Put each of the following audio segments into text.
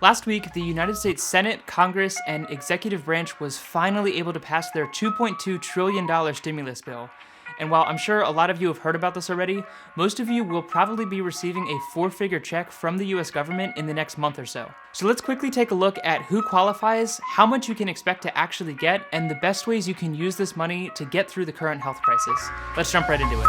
Last week, the United States Senate, Congress, and executive branch was finally able to pass their $2.2 trillion stimulus bill. And while I'm sure a lot of you have heard about this already, most of you will probably be receiving a four-figure check from the US government in the next month or so. So let's quickly take a look at who qualifies, how much you can expect to actually get, and the best ways you can use this money to get through the current health crisis. Let's jump right into it.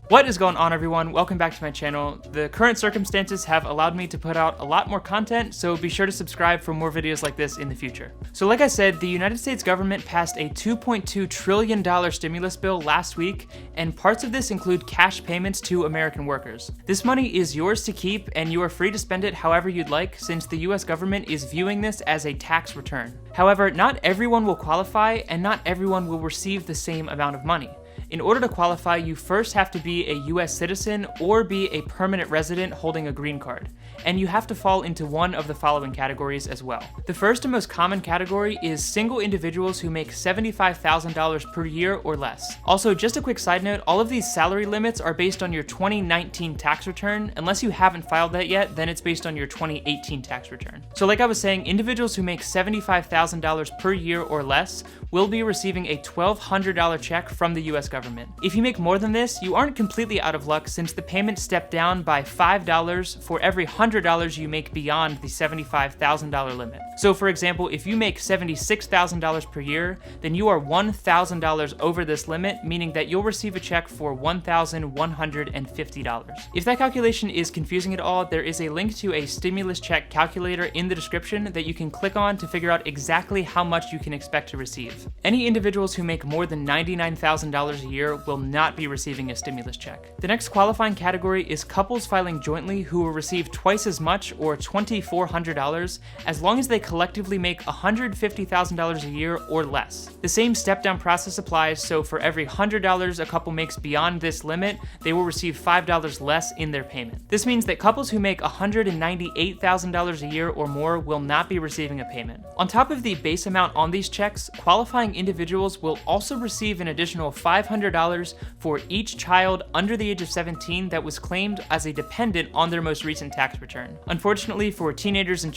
What is going on, everyone? Welcome back to my channel. The current circumstances have allowed me to put out a lot more content, so be sure to subscribe for more videos like this in the future. So like I said, the United States government passed a $2.2 trillion stimulus bill last week, and parts of this include cash payments to American workers. This money is yours to keep, and you are free to spend it however you'd like, since the US government is viewing this as a tax return. However, not everyone will qualify, and not everyone will receive the same amount of money. In order to qualify, you first have to be a US citizen or be a permanent resident holding a green card, and you have to fall into one of the following categories as well. The first and most common category is single individuals who make $75,000 per year or less. Also, just a quick side note, all of these salary limits are based on your 2019 tax return. Unless you haven't filed that yet, then it's based on your 2018 tax return. So like I was saying, individuals who make $75,000 per year or less will be receiving a $1,200 check from the US government. If you make more than this, you aren't completely out of luck, since the payment stepped down by $5 for every $100 you make beyond the $75,000 limit. So for example, if you make $76,000 per year, then you are $1,000 over this limit, meaning that you'll receive a check for $1,150. If that calculation is confusing at all, there is a link to a stimulus check calculator in the description that you can click on to figure out exactly how much you can expect to receive. Any individuals who make more than $99,000 a year will not be receiving a stimulus check. The next qualifying category is couples filing jointly who will receive twice as much, or $2,400, as long as they collectively make $150,000 a year or less. The same step-down process applies, so for every $100 a couple makes beyond this limit, they will receive $5 less in their payment. This means that couples who make $198,000 a year or more will not be receiving a payment. On top of the base amount on these checks, qualifying individuals will also receive an additional $500 for each child under the age of 17 that was claimed as a dependent on their most recent tax return. Unfortunately for teenagers and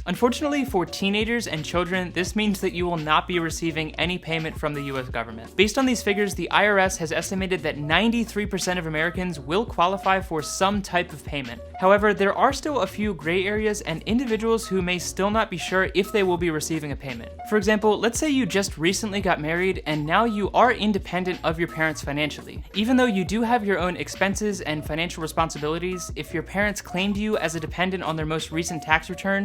Unfortunately for teenagers and children, this means that you will not be receiving any payment from the US government. Based on these figures, the IRS has estimated that 93% of Americans will qualify for some type of payment. However, there are still a few gray areas and individuals who may still not be sure if they will be receiving a payment. For example, let's say you just recently got married and now you are independent of your parents financially. Even though you do have your own expenses and financial responsibilities, if your parents claimed you as a dependent on their most recent tax return,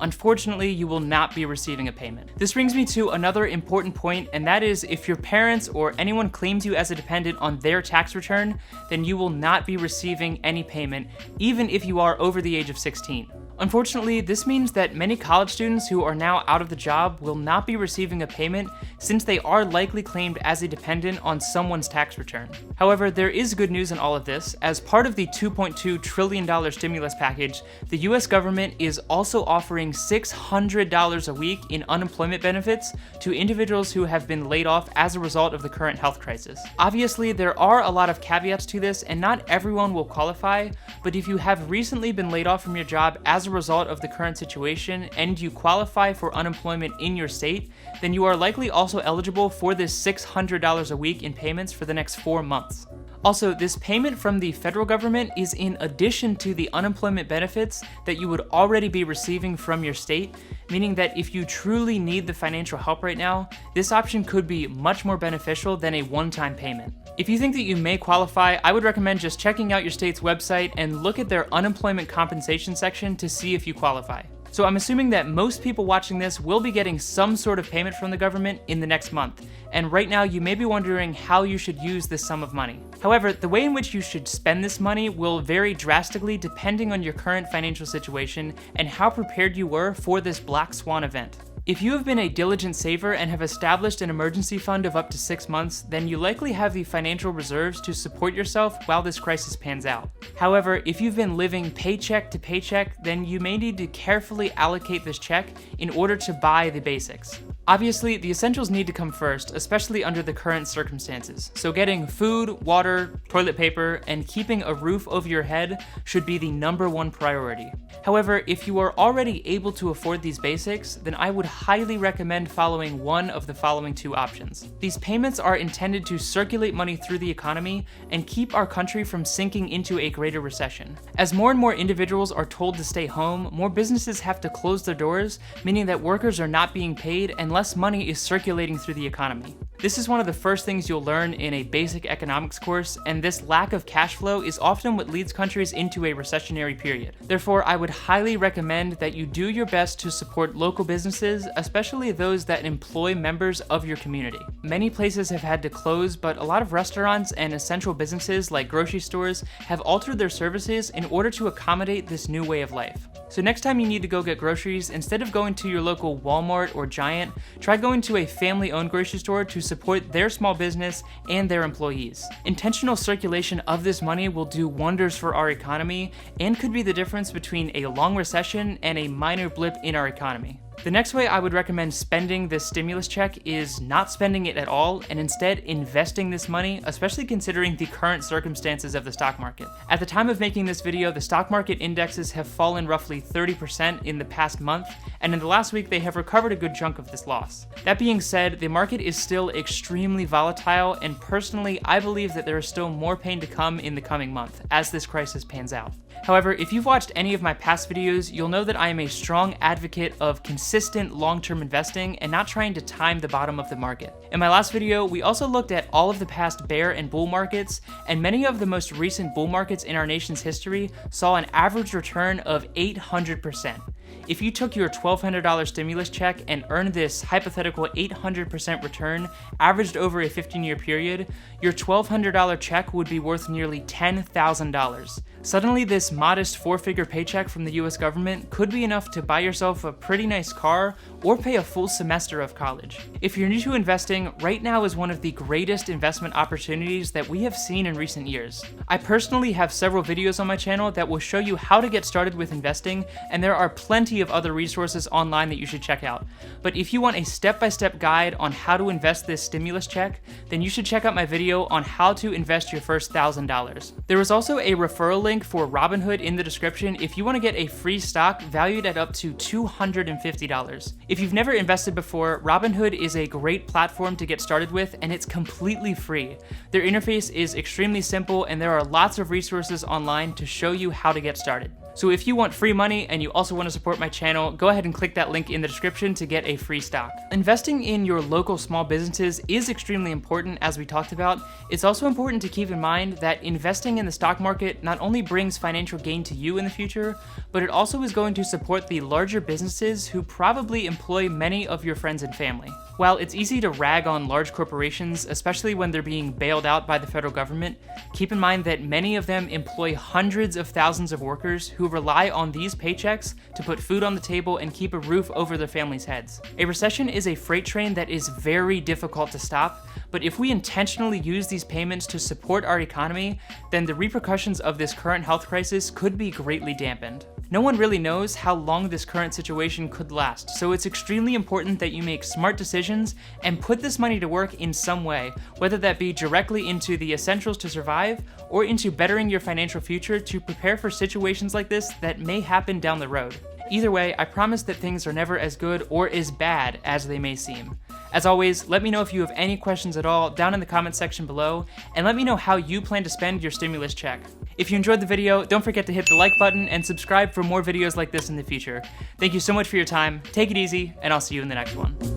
unfortunately, you will not be receiving a payment. This brings me to another important point, and that is if your parents or anyone claims you as a dependent on their tax return, then you will not be receiving any payment, even if you are over the age of 16. Unfortunately, this means that many college students who are now out of the job will not be receiving a payment, since they are likely claimed as a dependent on someone's tax return. However, there is good news in all of this. As part of the $2.2 trillion stimulus package, the US government is also offering $600 a week in unemployment benefits to individuals who have been laid off as a result of the current health crisis. Obviously, there are a lot of caveats to this, and not everyone will qualify, but if you have recently been laid off from your job as a result of the current situation and you qualify for unemployment in your state, then you are likely also eligible for this $600 a week in payments for the next 4 months. Also, this payment from the federal government is in addition to the unemployment benefits that you would already be receiving from your state, meaning that if you truly need the financial help right now, this option could be much more beneficial than a one-time payment. If you think that you may qualify, I would recommend just checking out your state's website and look at their unemployment compensation section to see if you qualify. So I'm assuming that most people watching this will be getting some sort of payment from the government in the next month, and right now you may be wondering how you should use this sum of money. However, the way in which you should spend this money will vary drastically depending on your current financial situation and how prepared you were for this black swan event. If you have been a diligent saver and have established an emergency fund of up to 6 months, then you likely have the financial reserves to support yourself while this crisis pans out. However, if you've been living paycheck to paycheck, then you may need to carefully allocate this check in order to buy the basics. Obviously, the essentials need to come first, especially under the current circumstances. So getting food, water, toilet paper, and keeping a roof over your head should be the #1 priority. However, if you are already able to afford these basics, then I would highly recommend following one of the following 2 options. These payments are intended to circulate money through the economy and keep our country from sinking into a greater recession. As more and more individuals are told to stay home, more businesses have to close their doors, meaning that workers are not being paid and less money is circulating through the economy. This is one of the first things you'll learn in a basic economics course, and this lack of cash flow is often what leads countries into a recessionary period. Therefore, I would highly recommend that you do your best to support local businesses, especially those that employ members of your community. Many places have had to close, but a lot of restaurants and essential businesses like grocery stores have altered their services in order to accommodate this new way of life. So next time you need to go get groceries, instead of going to your local Walmart or Giant, try going to a family-owned grocery store to support their small business and their employees. Intentional circulation of this money will do wonders for our economy and could be the difference between a long recession and a minor blip in our economy. The next way I would recommend spending this stimulus check is not spending it at all and instead investing this money, especially considering the current circumstances of the stock market. At the time of making this video, the stock market indexes have fallen roughly 30% in the past month, and in the last week they have recovered a good chunk of this loss. That being said, the market is still extremely volatile, and personally I believe that there is still more pain to come in the coming month as this crisis pans out. However, if you've watched any of my past videos, you'll know that I am a strong advocate of consistent long-term investing and not trying to time the bottom of the market. In my last video, we also looked at all of the past bear and bull markets, and many of the most recent bull markets in our nation's history saw an average return of 800%. If you took your $1,200 stimulus check and earned this hypothetical 800% return averaged over a 15-year period, your $1,200 check would be worth nearly $10,000. Suddenly, this modest 4-figure paycheck from the US government could be enough to buy yourself a pretty nice car or pay a full semester of college. If you're new to investing, right now is one of the greatest investment opportunities that we have seen in recent years. I personally have several videos on my channel that will show you how to get started with investing, and there are plenty of other resources online that you should check out. But if you want a step-by-step guide on how to invest this stimulus check, then you should check out my video on how to invest your first $1,000. There is also a referral link for Robinhood in the description if you want to get a free stock valued at up to $250. If you've never invested before, Robinhood is a great platform to get started with, and it's completely free. Their interface is extremely simple, and there are lots of resources online to show you how to get started. So if you want free money and you also want to support my channel, go ahead and click that link in the description to get a free stock. Investing in your local small businesses is extremely important, as we talked about. It's also important to keep in mind that investing in the stock market not only brings financial gain to you in the future, but it also is going to support the larger businesses who probably employ many of your friends and family. While it's easy to rag on large corporations, especially when they're being bailed out by the federal government, keep in mind that many of them employ hundreds of thousands of workers who rely on these paychecks to put food on the table and keep a roof over their families' heads. A recession is a freight train that is very difficult to stop, but if we intentionally use these payments to support our economy, then the repercussions of this current health crisis could be greatly dampened. No one really knows how long this current situation could last, so it's extremely important that you make smart decisions and put this money to work in some way, whether that be directly into the essentials to survive or into bettering your financial future to prepare for situations like this that may happen down the road. Either way, I promise that things are never as good or as bad as they may seem. As always, let me know if you have any questions at all down in the comments section below, and let me know how you plan to spend your stimulus check. If you enjoyed the video, don't forget to hit the like button and subscribe for more videos like this in the future. Thank you so much for your time, take it easy, and I'll see you in the next one.